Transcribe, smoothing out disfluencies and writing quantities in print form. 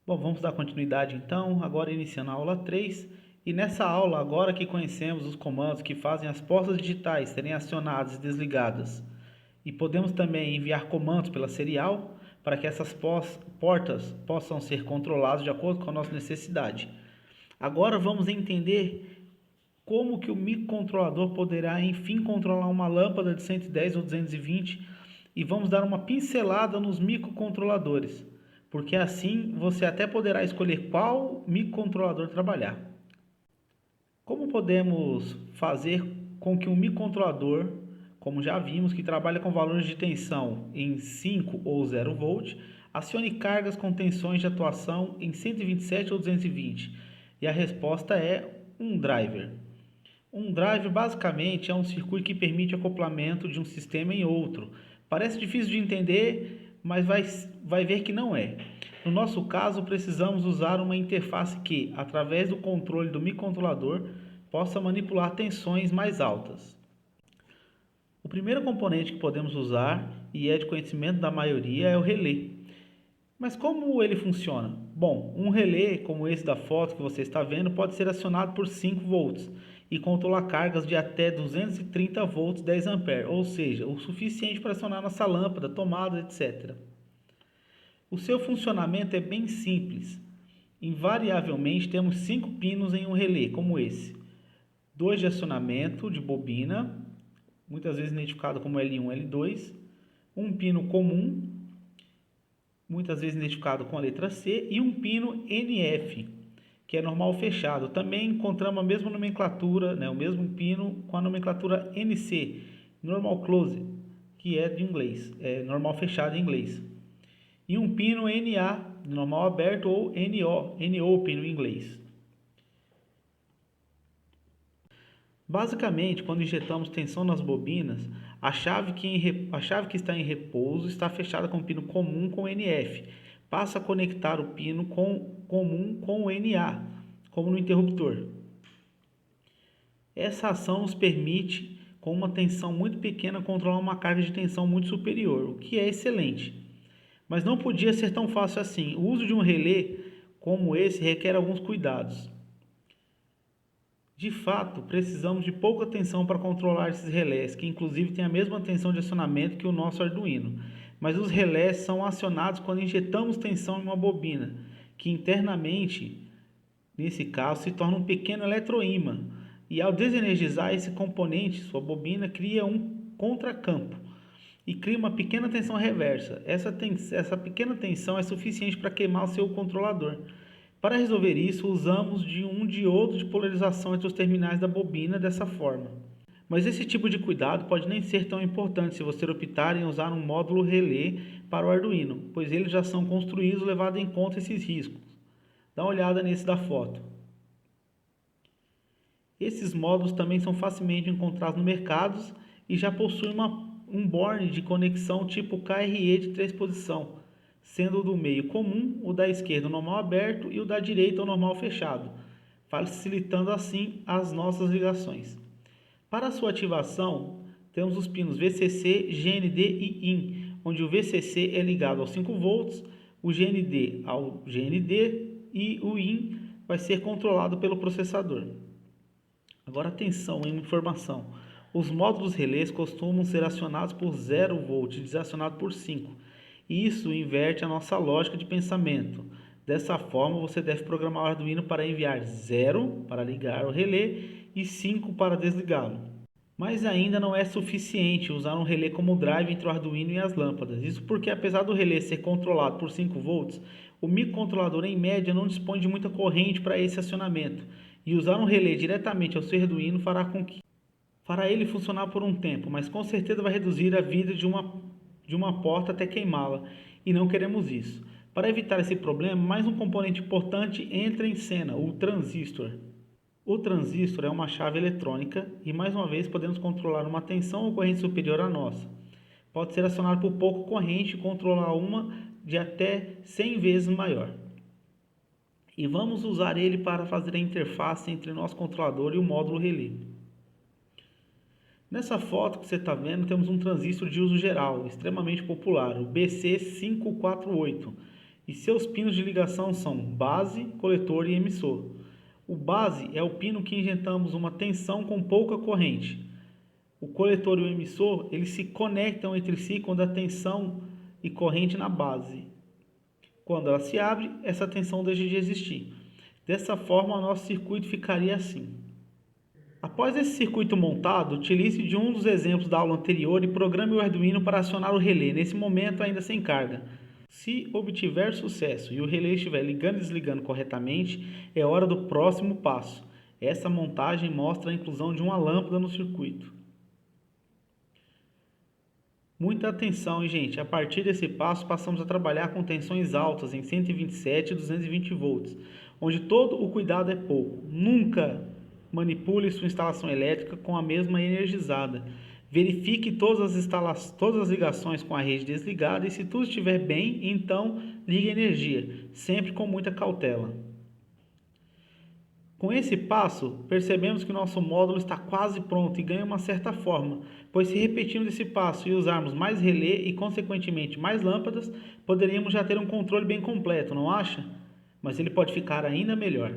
Bom, vamos dar continuidade então, agora iniciando a aula 3. E nessa aula, agora que conhecemos os comandos que fazem as portas digitais serem acionadas e desligadas, e podemos também enviar comandos pela serial para que essas portas possam ser controladas de acordo com a nossa necessidade. Agora vamos entender como que o microcontrolador poderá, enfim, controlar uma lâmpada de 110 ou 220 e vamos dar uma pincelada nos microcontroladores, porque assim você até poderá escolher qual microcontrolador trabalhar. Como podemos fazer com que um microcontrolador, como já vimos, que trabalha com valores de tensão em 5 ou 0 volt, acione cargas com tensões de atuação em 127 ou 220? E a resposta é um driver. Um drive basicamente é um circuito que permite acoplamento de um sistema em outro. Parece difícil de entender, mas vai ver que não é. No nosso caso, precisamos usar uma interface que, através do controle do microcontrolador, possa manipular tensões mais altas. O primeiro componente que podemos usar, e é de conhecimento da maioria, é o relé. Mas como ele funciona? Bom, um relé como esse da foto que você está vendo pode ser acionado por 5 volts e controlar cargas de até 230 volts 10 amperes, ou seja, o suficiente para acionar nossa lâmpada, tomada, etc. O seu funcionamento é bem simples. Invariavelmente temos 5 pinos em um relé como esse. 2 de acionamento de bobina, muitas vezes identificado como L1 e L2, um pino comum, muitas vezes identificado com a letra C, e um pino NF, que é normal fechado. Também encontramos a mesma nomenclatura, o mesmo pino com a nomenclatura NC, normal close, que é de inglês, é normal fechado em inglês. E um pino NA, normal aberto, ou NO pino em inglês. Basicamente, quando injetamos tensão nas bobinas, a chave que está em repouso está fechada com o pino comum com NF. Passa a conectar o pino comum com o NA, como no interruptor. Essa ação nos permite, com uma tensão muito pequena, controlar uma carga de tensão muito superior, o que é excelente. Mas não podia ser tão fácil assim. O uso de um relé como esse requer alguns cuidados. De fato, precisamos de pouca tensão para controlar esses relés, que inclusive têm a mesma tensão de acionamento que o nosso Arduino. Mas os relés são acionados quando injetamos tensão em uma bobina, que internamente, nesse caso, se torna um pequeno eletroímã. E ao desenergizar esse componente, sua bobina cria um contracampo e cria uma pequena tensão reversa. Essa pequena tensão é suficiente para queimar o seu controlador. Para resolver isso, usamos de um diodo de polarização entre os terminais da bobina dessa forma. Mas esse tipo de cuidado pode nem ser tão importante se você optar em usar um módulo relé para o Arduino, pois eles já são construídos levando em conta esses riscos. Dá uma olhada nesse da foto. Esses módulos também são facilmente encontrados no mercado e já possuem um borne de conexão tipo KRE de 3 posições, sendo o do meio comum, o da esquerda o normal aberto e o da direita o normal fechado, facilitando assim as nossas ligações. Para sua ativação, temos os pinos VCC, GND e IN, onde o VCC é ligado aos 5 volts, o GND ao GND e o IN vai ser controlado pelo processador. Agora atenção em informação. Os módulos relés costumam ser acionados por 0 volt e desacionados por 5. Isso inverte a nossa lógica de pensamento. Dessa forma, você deve programar o Arduino para enviar 0 para ligar o relé e 5 para desligá-lo. Mas ainda não é suficiente usar um relé como drive entre o Arduino e as lâmpadas. Isso porque, apesar do relé ser controlado por 5 volts, o microcontrolador em média não dispõe de muita corrente para esse acionamento. E usar um relé diretamente ao seu Arduino fará ele funcionar por um tempo, mas com certeza vai reduzir a vida de uma porta até queimá-la, e não queremos isso. Para evitar esse problema, mais um componente importante entra em cena, o transistor. O transistor é uma chave eletrônica e, mais uma vez, podemos controlar uma tensão ou corrente superior à nossa. Pode ser acionado por pouca corrente e controlar uma de até 100 vezes maior. E vamos usar ele para fazer a interface entre nosso controlador e o módulo relé. Nessa foto que você está vendo, temos um transistor de uso geral, extremamente popular, o BC548. e seus pinos de ligação são base, coletor e emissor. O base é o pino que injetamos uma tensão com pouca corrente. O coletor e o emissor, eles se conectam entre si quando a tensão e corrente na base. Quando ela se abre, essa tensão deixa de existir. Dessa forma, o nosso circuito ficaria assim. Após esse circuito montado, utilize de um dos exemplos da aula anterior e programe o Arduino para acionar o relé, nesse momento ainda sem carga. Se obtiver sucesso e o relé estiver ligando e desligando corretamente, é hora do próximo passo. Essa montagem mostra a inclusão de uma lâmpada no circuito. Muita atenção, gente. A partir desse passo, passamos a trabalhar com tensões altas em 127 e 220 volts, onde todo o cuidado é pouco. Nunca manipule sua instalação elétrica com a mesma energizada. Verifique todas as ligações com a rede desligada e, se tudo estiver bem, então ligue a energia, sempre com muita cautela. Com esse passo, percebemos que nosso módulo está quase pronto e ganha uma certa forma, pois se repetirmos esse passo e usarmos mais relé e, consequentemente, mais lâmpadas, poderíamos já ter um controle bem completo, não acha? Mas ele pode ficar ainda melhor.